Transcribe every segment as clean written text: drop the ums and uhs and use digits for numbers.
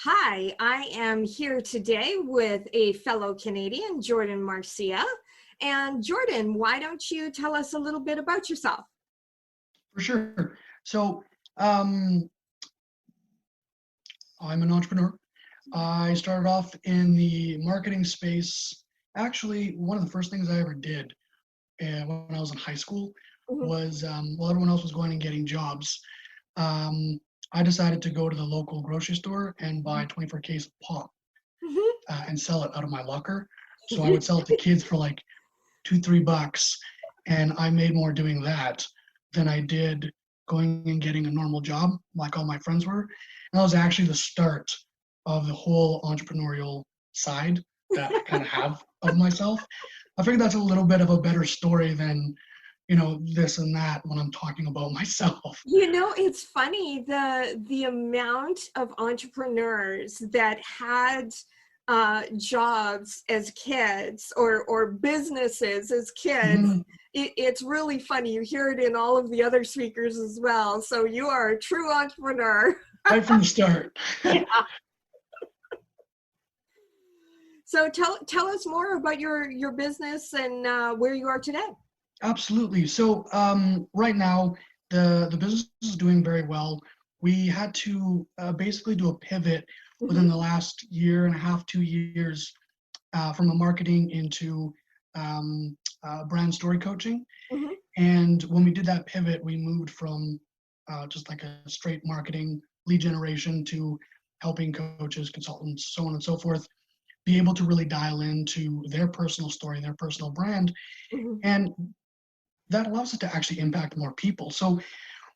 Hi, I am here today with a fellow Canadian, Jordan Marcia. And Jordan, why don't you tell us a little bit about yourself? For sure. So, um, I'm an entrepreneur. I started off in the marketing space. Actually, one of the first things I ever did when I was in high school Mhm. was, while everyone else was going and getting jobs, um, I decided to go to the local grocery store and buy 24 case of pop Mhm. and sell it out of my locker. So I would sell it to kids for like $2, $3, and I made more doing that than I did going and getting a normal job like all my friends were. And that was actually the start of the whole entrepreneurial side that I kind of have of myself. I figured that's a little bit of a better story than, this and that when I'm talking about myself. It's funny the amount of entrepreneurs that had jobs as kids or businesses as kids. Mhm. It's really funny. You hear it in all of the other speakers as well. So you are a true entrepreneur. Right from the start. Yeah. So tell us more about your business and where you are today. Absolutely. So right now, the business is doing very well. We had to basically do a pivot within Hmm. the last year and a half, 2 years, from a marketing into brand story coaching. Hmm. And when we did that pivot, we moved from just like a straight marketing lead generation to helping coaches, consultants, so on and so forth, be able to really dial into their personal story, their personal brand. Hmm. And that allows us to actually impact more people. So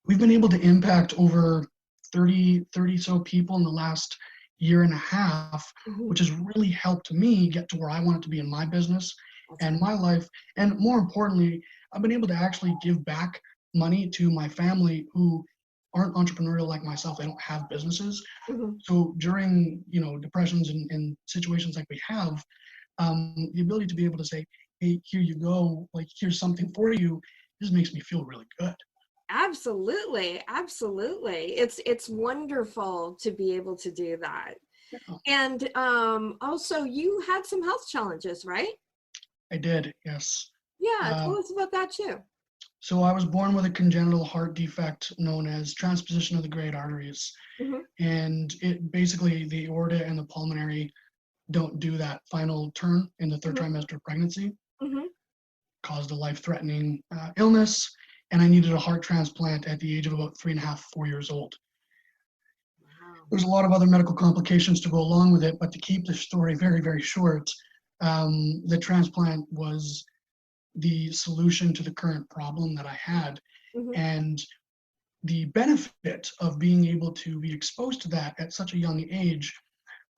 we've been able to impact over 30 so people in the last year and a half, Hmm. which has really helped me get to where I want it to be in my business That's and great. my life. And more importantly, I've been able to actually give back money to my family who aren't entrepreneurial like myself. They don't have businesses. Hmm. So during, depressions and situations like we have, the ability to be able to say, hey, here you go, like here's something for you, this makes me feel really good. Absolutely, absolutely. It's wonderful to be able to do that. Yeah, And also, you had some health challenges, right? I did, yes. Yeah, Uh, tell us about that too. so I was born with a congenital heart defect known as transposition of the great arteries. Hmm. And it basically, the aorta and the pulmonary don't do that final turn in the third Hmm. trimester of pregnancy, Hmm. caused a life-threatening illness. And I needed a heart transplant at the age of about 3.5, 4 years old. Wow. There's a lot of other medical complications to go along with it, but to keep the story very, very short, the transplant was the solution to the current problem that I had. Hmm. And the benefit of being able to be exposed to that at such a young age,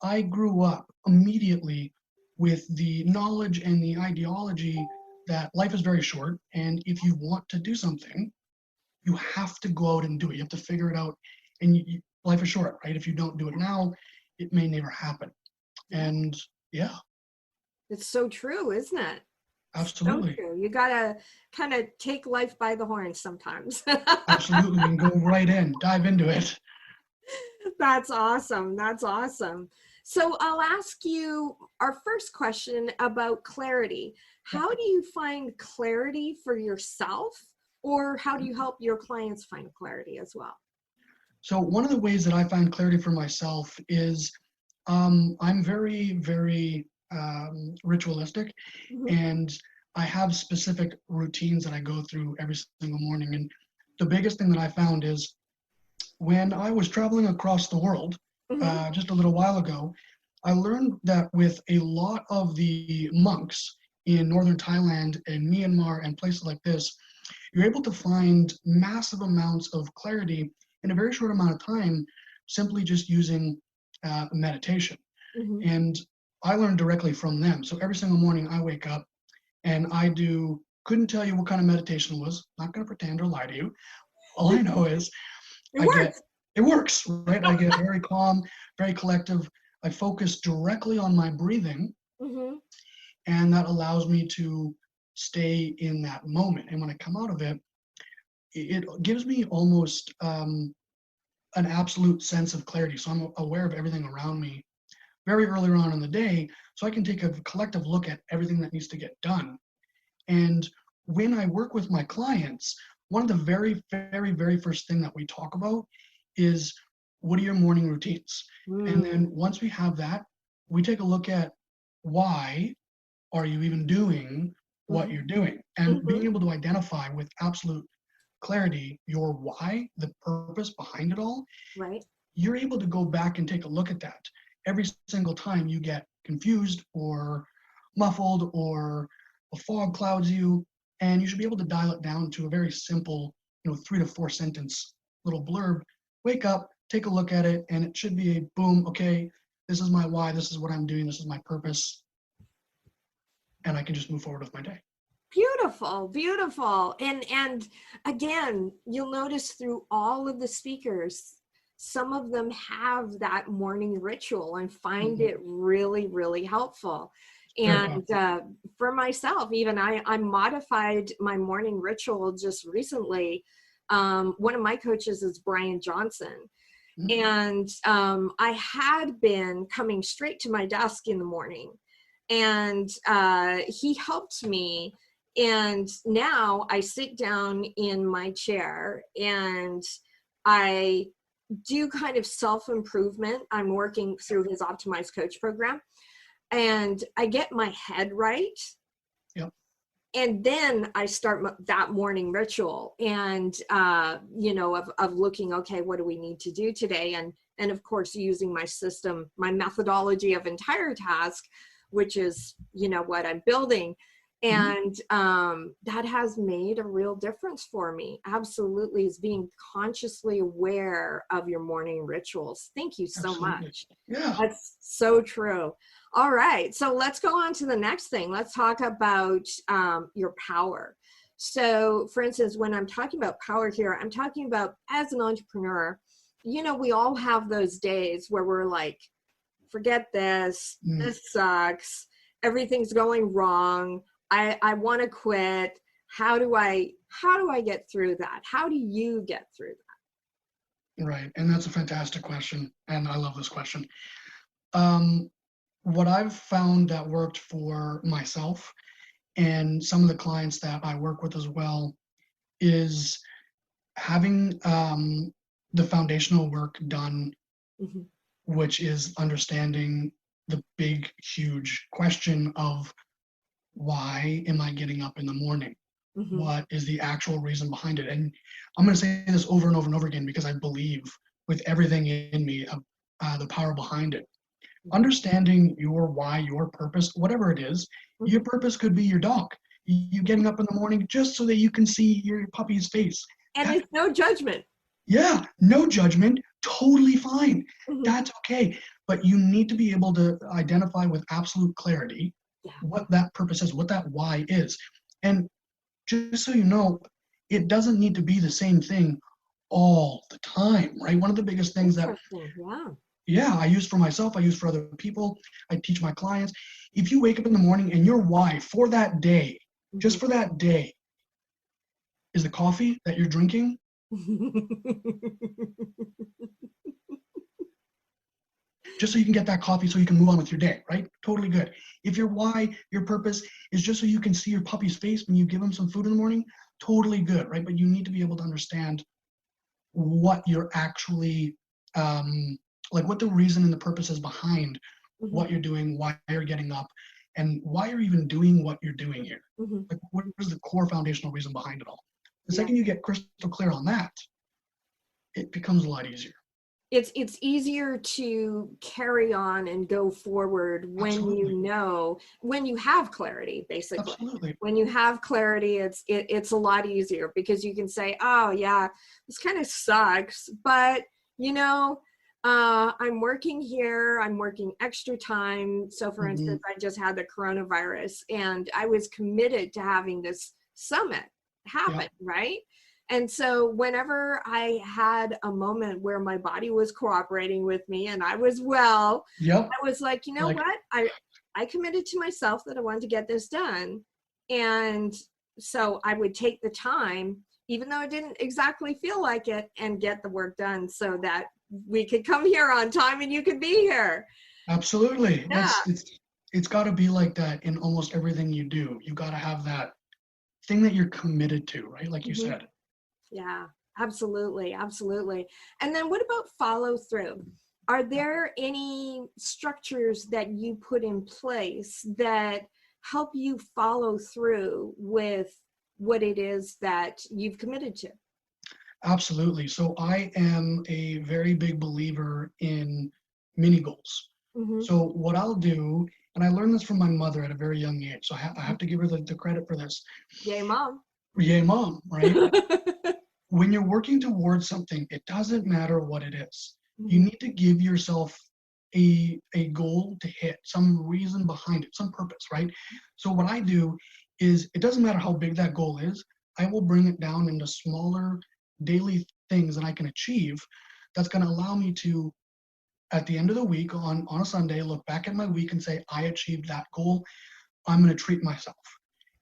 I grew up immediately with the knowledge and the ideology that life is very short. And if you want to do something, you have to go out and do it. You have to figure it out. And life is short, right? If you don't do it now, it may never happen. Yeah, And yeah, it's so true, isn't it? So absolutely. true. You gotta kind of take life by the horns sometimes. Absolutely. And go right in, dive into it. That's awesome. That's awesome. So I'll ask you our first question about clarity. Yeah. How do you find clarity for yourself, or how do you help your clients find clarity as well? So one of the ways that I find clarity for myself is I'm very, very ritualistic, Mhm. and I have specific routines that I go through every single morning. And the biggest thing that I found is when I was traveling across the world Mhm. just a little while ago, I learned that with a lot of the monks in northern Thailand and Myanmar and places like this, you're able to find massive amounts of clarity in a very short amount of time simply just using meditation. Mhm. And I learned directly from them. So every single morning I wake up and I do, couldn't tell you what kind of meditation it was, not going to pretend or lie to you. All I know is It I get, works. it works, right? I get very calm, very collective. I focus directly on my breathing, Mhm. and that allows me to stay in that moment. And when I come out of it, it gives me almost an absolute sense of clarity. So I'm aware of everything around me very early on in the day, so I can take a collective look at everything that needs to get done. And when I work with my clients, one of the very, very, very first thing that we talk about is, what are your morning routines? And then once we have that, we take a look at, why are you even doing what you're doing? And being able to identify with absolute clarity your why, the purpose behind it all, Right. you're able to go back and take a look at that. Every single time you get confused or muffled or a fog clouds you, and you should be able to dial it down to a very simple, 3 to 4 sentence little blurb. Wake up, take a look at it, and it should be a boom, okay, this is my why, this is what I'm doing, this is my purpose, and I can just move forward with my day. Beautiful, beautiful. And again, you'll notice through all of the speakers, some of them have that morning ritual and find it really, really helpful. And for myself, even I modified my morning ritual just recently. One of my coaches is Brian Johnson. And I had been coming straight to my desk in the morning, and he helped me. And now I sit down in my chair and I do kind of self-improvement. I'm working through his optimized coach program, and I get my head right. Yep. And then I start that morning ritual, and of looking, okay, what do we need to do today? And of course, using my system, my methodology of entire task, which is what I'm building. And that has made a real difference for me. Absolutely, is being consciously aware of your morning rituals. Thank you so much. Yeah. That's so true. All right, so let's go on to the next thing. Let's talk about your power. So for instance, when I'm talking about power here, I'm talking about, as an entrepreneur, we all have those days where we're like, forget this, this sucks, everything's going wrong, I want to quit. How do I get through that? How do you get through that? Right. And that's a fantastic question. And I love this question. What I've found that worked for myself and some of the clients that I work with as well is having the foundational work done, which is understanding the big, huge question of, why am I getting up in the morning? What is the actual reason behind it? And I'm going to say this over and over and over again because I believe with everything in me the power behind it. Understanding your why, your purpose, whatever it is, your purpose could be your dog. You getting up in the morning just so that you can see your puppy's face. And it's no judgment. Yeah, no judgment, totally fine. That's okay. But you need to be able to identify with absolute clarity what that purpose is, what that why is. And just so you know, it doesn't need to be the same thing all the time, right? One of the biggest things that I use for myself, I use for other people, I teach my clients. If you wake up in the morning and your why for that day, just for that day, is the coffee that you're drinking, just so you can get that coffee so you can move on with your day, right? Totally good. If your why, your purpose is just so you can see your puppy's face when you give him some food in the morning, totally good, right? But you need to be able to understand what you're actually, what the reason and the purpose is behind what you're doing, why you're getting up, and why you're even doing what you're doing here. Like, what is the core foundational reason behind it all? The second you get crystal clear on that, it becomes a lot easier. It's easier to carry on and go forward when when you have clarity, basically. Absolutely. When you have clarity, it's a lot easier because you can say, oh yeah, this kind of sucks, but I'm working here, I'm working extra time. So for instance, I just had the coronavirus and I was committed to having this summit happen, right? And so whenever I had a moment where my body was cooperating with me and I was well, I was like, what? I committed to myself that I wanted to get this done. And so I would take the time even though it didn't exactly feel like it, and get the work done so that we could come here on time and you could be here. Absolutely. Yeah. It's got to be like that in almost everything you do. You got to have that thing that you're committed to, right? Like you Mhm. said. Yeah, absolutely. Absolutely. And then what about follow through? Are there any structures that you put in place that help you follow through with what it is that you've committed to? Absolutely. So I am a very big believer in mini goals. Mm-hmm. So what I'll do, and I learned this from my mother at a very young age, so I have to give her the credit for this. Yay, mom. Yay, mom, right? When you're working towards something, it doesn't matter what it is. You Mhm. need to give yourself a goal to hit, some reason behind it, some purpose, right? So what I do is it doesn't matter how big that goal is, I will bring it down into smaller daily things that I can achieve that's going to allow me to, at the end of the week on a Sunday, look back at my week and say, I achieved that goal. I'm going to treat myself.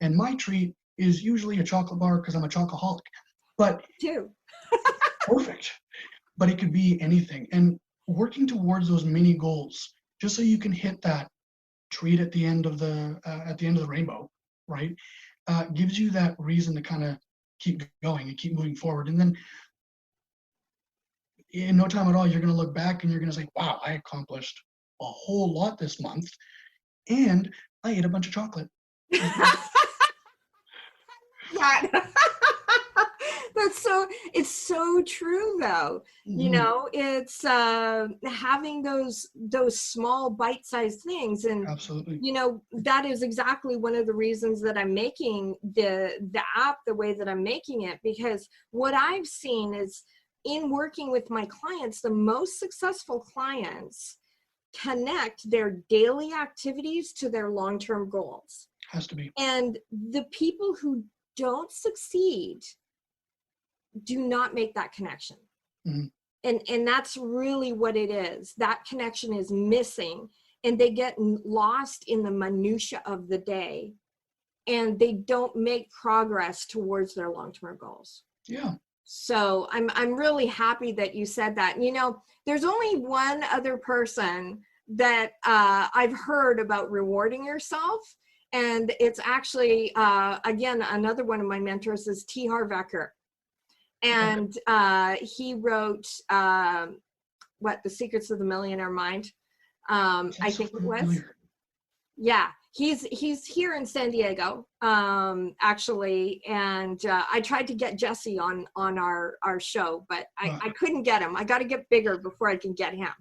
And my treat is usually a chocolate bar because I'm a chocoholic. But Too. perfect. But it could be anything. And working towards those mini goals, just so you can hit that treat at the end of the rainbow, right? Gives you that reason to kind of keep going and keep moving forward. And then in no time at all, you're going to look back and you're going to say, wow, I accomplished a whole lot this month, and I ate a bunch of chocolate. That. That's so, it's so true though. You Mhm. know, it's having those small bite-sized things. And Absolutely. you know, that is exactly one of the reasons that I'm making the app the way that I'm making it, because what I've seen is, in working with my clients, the most successful clients connect their daily activities to their long-term goals. Has to be. And the people who don't succeed do not make that connection. Mhm. And that's really what it is. That connection is missing, and they get lost in the minutia of the day, and they don't make progress towards their long-term goals. Yeah. So I'm really happy that you said that. You know, there's only one other person that I've heard about rewarding yourself, and it's actually again, another one of my mentors is T. Harv Eker. Okay. And he wrote what, The Secrets of the Millionaire Mind, I Sounds so think it was. familiar. Yeah, he's here in San Diego, actually, and I tried to get Jesse on our show, but I couldn't get him. I got to get bigger before I can get him.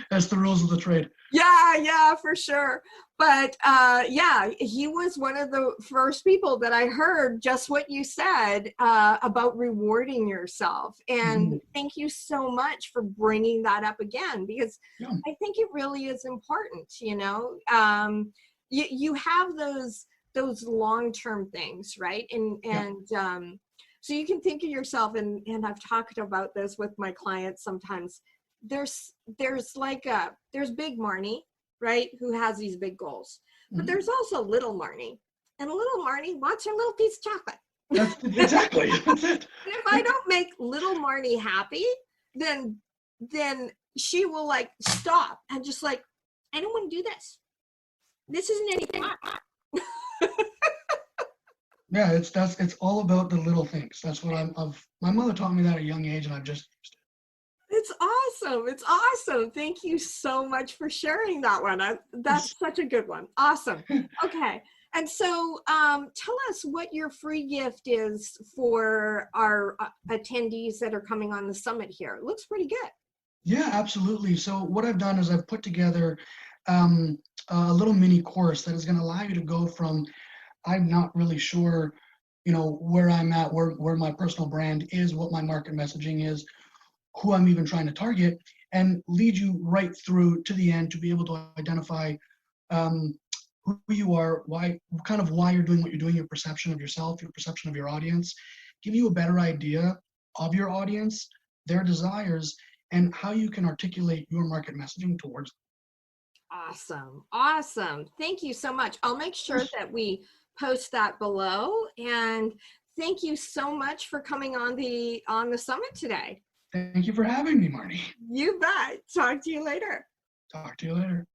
That's the rules of the trade. Yeah, for sure. But yeah, he was one of the first people that I heard just what you said about rewarding yourself. And thank you so much for bringing that up again, because Yeah. I think it really is important. You know, you have those long-term things, right? And so you can think of yourself, and I've talked about this with my clients sometimes. There's there's big Marnie, right, who has these big goals, but there's also little Marnie, and little Marnie wants her little piece of chocolate. That's exactly. That's it. And if I don't make little Marnie happy, then she will like stop and just like, I don't want to do this. This isn't anything. Yeah, it's all about the little things. That's what my mother taught me that at a young age, and I've just used it. It's awesome. It's awesome. Thank you so much for sharing that one. That's such a good one. Awesome. Okay. And so tell us what your free gift is for our attendees that are coming on the summit here. It looks pretty good. Yeah, absolutely. So what I've done is I've put together a little mini course that is going to allow you to go from, I'm not really sure, where I'm at, where my personal brand is, what my market messaging is, who I'm even trying to target, and lead you right through to the end to be able to identify who you are, why you're doing what you're doing, your perception of yourself, your perception of your audience, give you a better idea of your audience, their desires, and how you can articulate your market messaging towards them. Awesome. Awesome. Thank you so much. I'll make sure that we post that below. And thank you so much for coming on the summit today. Thank you for having me, Marty. You bet. Talk to you later. Talk to you later.